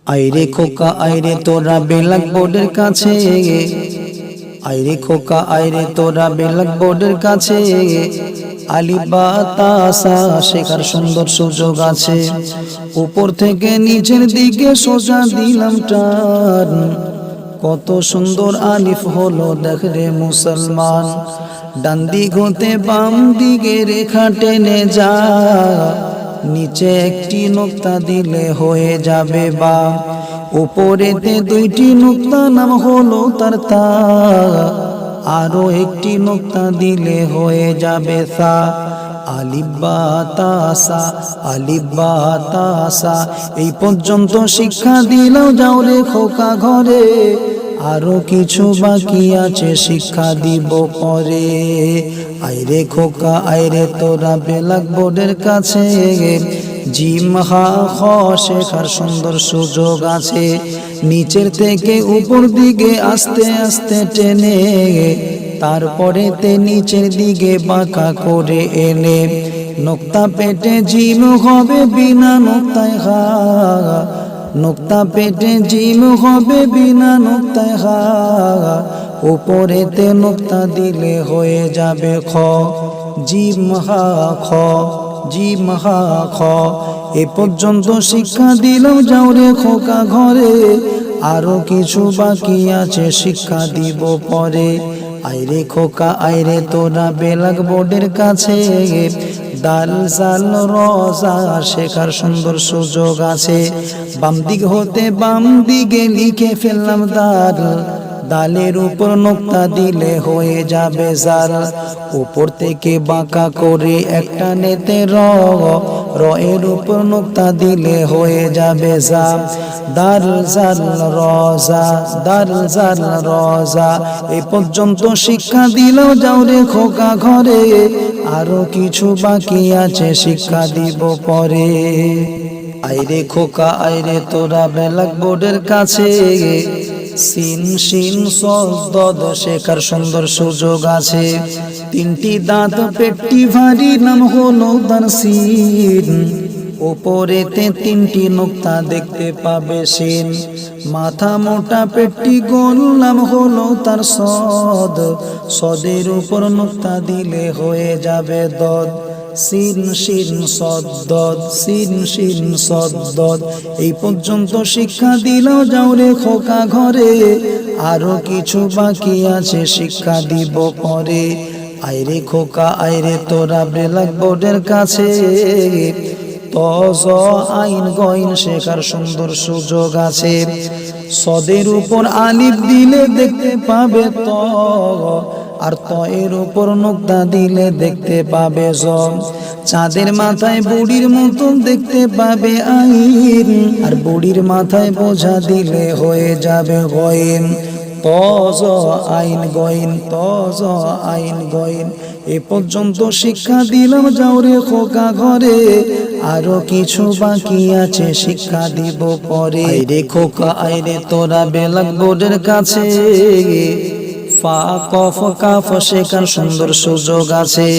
আইরে খোকা আইরে তোরা ব্ল্যাক বোর্ডের কাছে, আইরে খোকা আইরে তোরা ব্ল্যাক বোর্ডের কাছে, আলিফ বা তা সা শেখার সুন্দর সুযোগ আছে। উপর থেকে নিচের দিকে সোজা দিলাম টান, কত সুন্দর আলিফ হলো দেখ রে মুসলমান। ডান দিক হতে বাম দিকে রেখা টেনে যা, নিচে একটি নুক্তা দিলে হয়ে যাবে বা। উপরেতে দুইটি নুক্তা নাম হলো তার তা, আরো একটি নুক্তা দিলে হয়ে যাবে সা। আলিফ বা তা সা, আলিফ বা তা সা। এই পর্যন্ত শিক্ষা দিলাম, যাও রে খোকা ঘরে, আরো কিছু বাকি আছে শিক্ষা দিব পরে। আইরে খোকা আইরে তোরা ব্ল্যাক বোর্ডের কাছে, জিম হা খ শেখার সুন্দর সুযোগ আছে। নিচের থেকে উপর দিকে আস্তে আস্তে টেনে, তারপরে তে নিচের দিকে বাঁকা করে এনে, নোক্তা পেটে জিম হবে বিনা নোক্তায় হা, নোক্তা পেটে জিম হবে বিনা নোক্তায় হা। উপরেতে নোক্তা দিলে হয়ে যাবে খ, জিম হা খ, জিম হা খ। এ পর্যন্ত শিক্ষা দিলাম, যাও রে খোকা ঘরে, আরো কিছু বাকি আছে শিক্ষা দিব পরে। আইরে খোকা আইরে তোরা ব্ল্যাক বোর্ডের কাছে, দাল জাল র জা শেখার সুন্দর সুযোগ আছে। বাম দিক হতে বাম দিকে লিখে ফেললাম দাল, দালের উপর নোক্তা দিলে হয়ে যাবে জাল। উপর থেকে বাঁকা করে একটা নেতে র, র এর উপর নোক্তা দিলে হয়ে যাবে জা। দাল জাল র জা, দাল জাল র জা। এ পর্যন্ত শিক্ষা দিলাম, যাও রে খোকা ঘরে, আরো কিছু বাকি আছে শিক্ষা দিব পরে। আইরে খোকা আইরে তোরা ব্ল্যাক বোর্ডের কাছে, সিন শিন সদ দদ শেখার সুন্দর সুযোগ আছে। তিনটি দাঁত পেটটি ভারী নাম হলো তার সিন, উপরেতে তিনটি নুক্তা দেখতে পাবে সিন। মাথা মোটা পেটটি গোল নাম হলো তার সদ, সদের উপর নুক্তা দিলে হয়ে যাবে দদ। সিন শিন সদ দদ, সিন শিন সদ দদ। এই পর্যন্ত শিক্ষা দিলাম, যাও রে খোকা ঘরে, আরো কিছু বাকি আছে শিক্ষা দিব পরে। আইরে খোকা আইরে তোরা ব্ল্যাক বোর্ডের কাছে, ত জ আইন গইন শেখার সুন্দর সুযোগ আছে। সদের উপর আলিফ দিলে দেখতে পাবে ত, আর ত এর উপর নুক্তা দিলে দেখতে পাবে জ। চাঁদের মাথায় বুড়ির মতন দেখতে পাবে আইন, আর বুড়ির মাথায় বোঝা দিলে হয়ে যাবে গইন। ত জ আইন গইন, ত জ আইন গইন। এ পর্যন্ত শিক্ষা দিলাম, যাও রে খোকা ঘরে, আরো কিছু বাকি আছে শিক্ষা দিব পরে। আইরে খোকা আইরে তোরা ব্ল্যাক বোর্ডের কাছে, ফা কফ কাফ শেখার সুন্দর সুযোগ আছে।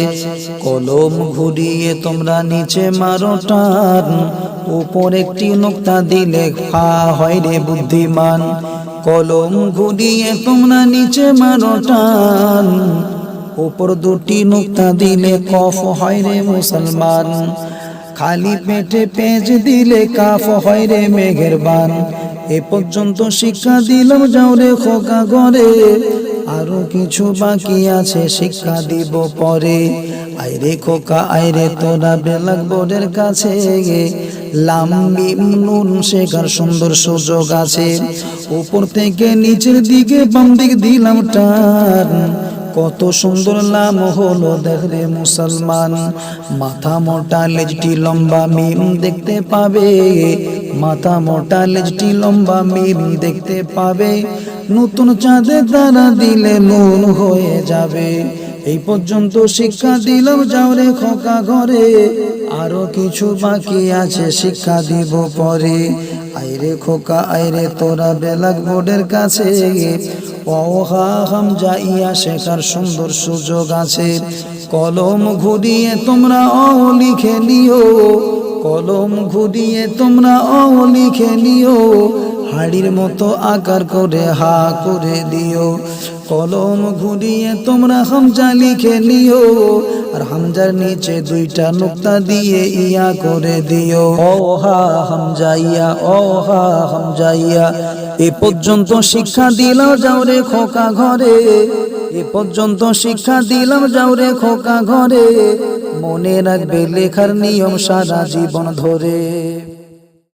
কলম ঘুরিয়ে তোমরা নিচে মারো টান, উপর একটি নুক্তা দিলে ফা হয় রে বুদ্ধিমান। কলম ঘুরিয়ে তোমরা নিচে মারো টান, উপর দুটি নুক্তা দিলে কফ হয় রে মুসলমান। খালি পেটে পেঁচ দিলে কাফ হয় রে মেঘের বান। এ পর্যন্ত শিক্ষা দিলাম, যাও রে খোকা ঘরে, আরো কিছু বাকি আছে শিক্ষা দিব পরে। আইরে খোকা আইরে তোরা ব্ল্যাক বোর্ডের কাছে, লাম মিম নুন শেখার সুন্দর সুযোগ আছে। উপর থেকে নিচের দিকে বাম দিক দিলাম টান, কত সুন্দর লাম হলো দেখ রে মুসলমান। মাথা মোটা লেজটি লম্বা মিম দেখতে পাবে, মাথা মোটা লেজটি লম্বা মিম দেখতে পাবে। নতুন চাঁদে তারা দিলে নুন হয়ে যাবে। এই পর্যন্ত শিক্ষা দিলাম, যাও রে খোকা ঘরে, আরো কিছু বাকি আছে শিক্ষা দিব পরে। আইরে খোকা আইরে তোরা ব্ল্যাক বোর্ডের কাছে, অ হা হামজা ইয়া শেখার সুন্দর সুযোগ আছে। কলম ঘুরিয়ে তোমরা অ লিখে নিও, কলম ঘুরিয়ে তোমরা অ লিখে নিও, হাড়ির মতো আকার করে হা করে দিও। কলম ঘুরিয়ে তোমরা হামজা লিখে নিও, আর হামজার নিচে দুইটা নুক্তা দিয়ে ইয়া করে দিও। ও হা হামজা ইয়া, ও হা হামজা ইয়া। এ পর্যন্ত শিক্ষা দিলাম, যাও রে খোকা ঘরে। এ পর্যন্ত শিক্ষা দিলাম, যাও রে খোকা ঘরে। মনে রাখবে লেখার নিয়ম সারা জীবন ধরে।